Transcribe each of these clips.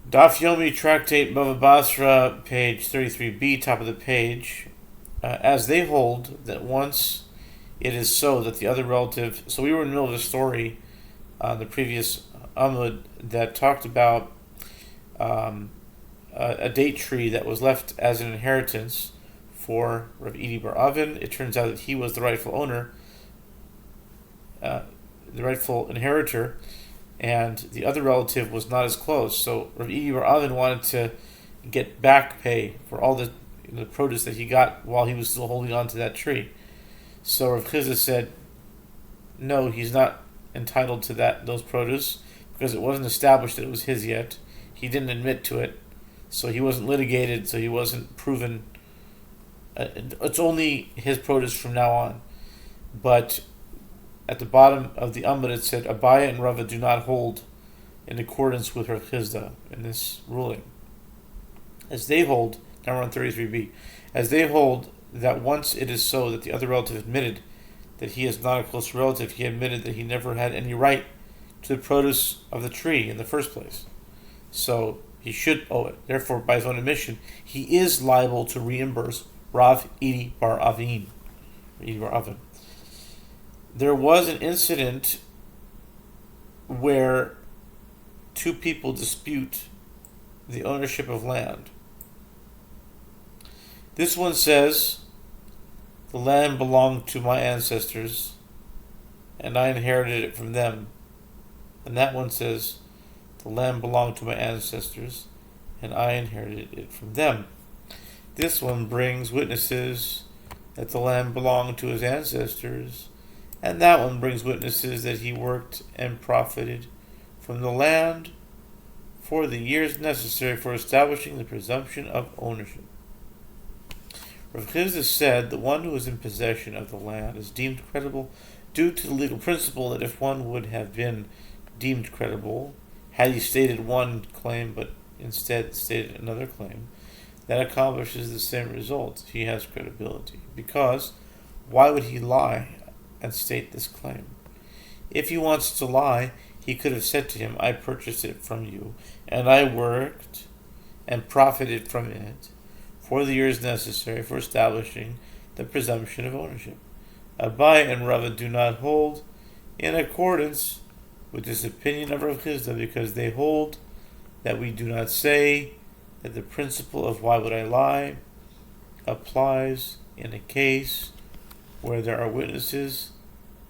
Daf Yomi Tractate Bava Batra, page 33b, top of the page. As they hold that once it is so that the other relative. So we were in the middle of a story on the previous Amud that talked about a date tree that was left as an inheritance for Rav Idi Bar Avin. It turns out that he was the rightful owner, the rightful inheritor, and the other relative was not as close. So Rav Idi Bar Avin wanted to get back pay for all the produce that he got while he was still holding on to that tree. So Rav Chizda said, no, he's not entitled to those produce because it wasn't established that it was his yet. He didn't admit to it, so he wasn't litigated, so he wasn't proven. It's only his produce from now on. But at the bottom of the Amud it said, Abaya and Rava do not hold in accordance with Rav Chizda in this ruling. As they hold, now we're on 33b, as they hold that once it is so that the other relative admitted that he is not a close relative, he admitted that he never had any right to the produce of the tree in the first place. So he should owe it. Therefore, by his own admission, he is liable to reimburse Rav Idi Bar Avin. There was an incident where two people dispute the ownership of land. This one says, the land belonged to my ancestors, and I inherited it from them. And that one says, the land belonged to my ancestors, and I inherited it from them. This one brings witnesses that the land belonged to his ancestors, and that one brings witnesses that he worked and profited from the land for the years necessary for establishing the presumption of ownership. Rav Chizda said the one who is in possession of the land is deemed credible due to the legal principle that if one would have been deemed credible had he stated one claim but instead stated another claim, that accomplishes the same result. He has credibility. Because why would he lie and state this claim? If he wants to lie, he could have said to him, I purchased it from you, and I worked and profited from it for the years necessary for establishing the presumption of ownership. Abai and Rava do not hold in accordance with this opinion of Rav Chizda because they hold that we do not say that the principle of why would I lie applies in a case where there are witnesses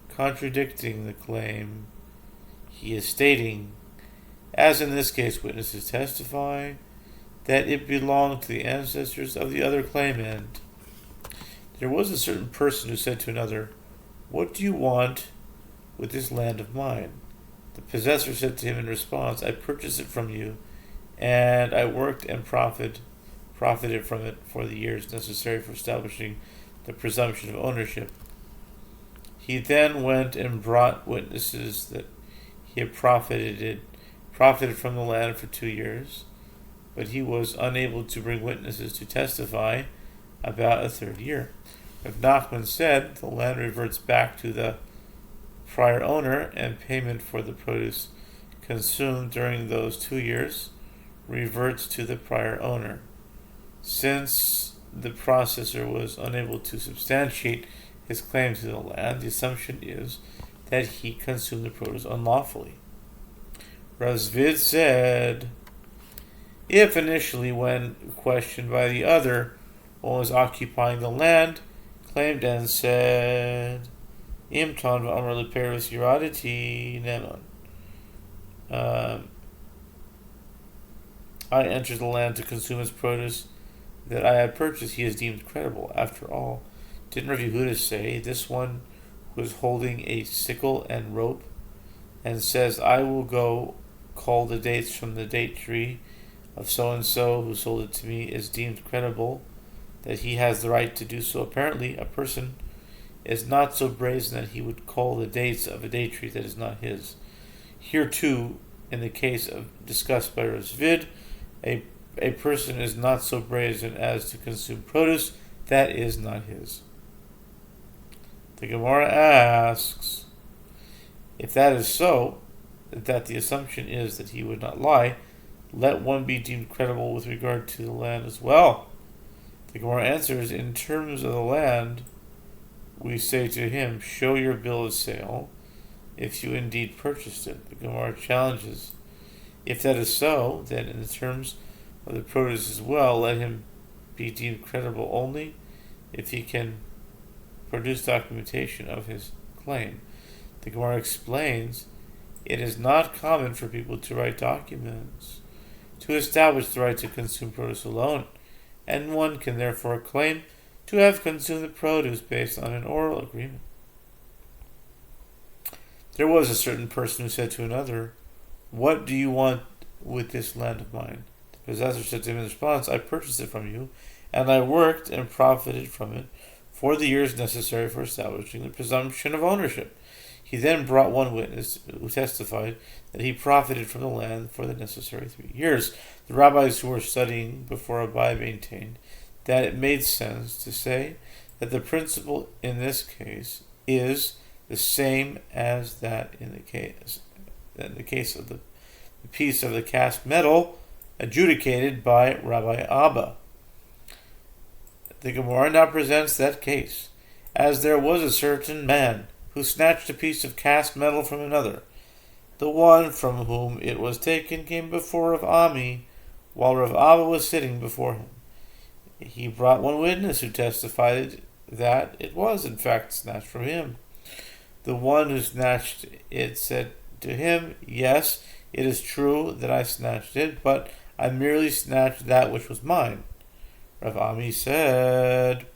contradicting the claim he is stating, as in this case witnesses testify that it belonged to the ancestors of the other claimant. There was a certain person who said to another, what do you want with this land of mine? The possessor said to him in response, I purchased it from you, and I worked and profited from it for the years necessary for establishing the presumption of ownership. He then went and brought witnesses that he had profited from the land for 2 years, but he was unable to bring witnesses to testify about a third year. Rav Nachman said the land reverts back to the prior owner, and payment for the produce consumed during those 2 years reverts to the prior owner. Since the processor was unable to substantiate his claim to the land, the assumption is that he consumed the produce unlawfully. Rav Zvid said, if initially, when questioned by the other, one was occupying the land, claimed and said, Imton v'amar leperis yiraditi neman. I entered the land to consume its produce that I had purchased. He is deemed credible. After all, didn't Rav Yehuda say, this one who is holding a sickle and rope and says, I will go call the dates from the date tree of so-and-so who sold it to me is deemed credible, that he has the right to do so. Apparently, a person is not so brazen that he would call the dates of a date tree that is not his. Here too, in the case of discussed by Rav Zvid, a person is not so brazen as to consume produce that is not his. The Gemara asks, if that is so, that the assumption is that he would not lie, let one be deemed credible with regard to the land as well. The Gemara answers, in terms of the land, we say to him, show your bill of sale if you indeed purchased it. The Gemara challenges, if that is so, then in the terms of the produce as well, let him be deemed credible only if he can produce documentation of his claim. The Gemara explains, it is not common for people to write documents to establish the right to consume produce alone, and one can therefore claim to have consumed the produce based on an oral agreement. There was a certain person who said to another, what do you want with this land of mine? The possessor said to him in response, I purchased it from you, and I worked and profited from it for the years necessary for establishing the presumption of ownership. He then brought one witness who testified that he profited from the land for the necessary 3 years. The rabbis who were studying before Abai maintained that it made sense to say that the principle in this case is the same as that in the case of the piece of the cast metal adjudicated by Rabbi Abba. The Gemara now presents that case, as there was a certain man who snatched a piece of cast metal from another. The one from whom it was taken came before Rav Ami, while Rav Abba was sitting before him. He brought one witness who testified that it was in fact snatched from him. The one who snatched it said to him, yes, it is true that I snatched it, but I merely snatched that which was mine. Rav Ami said,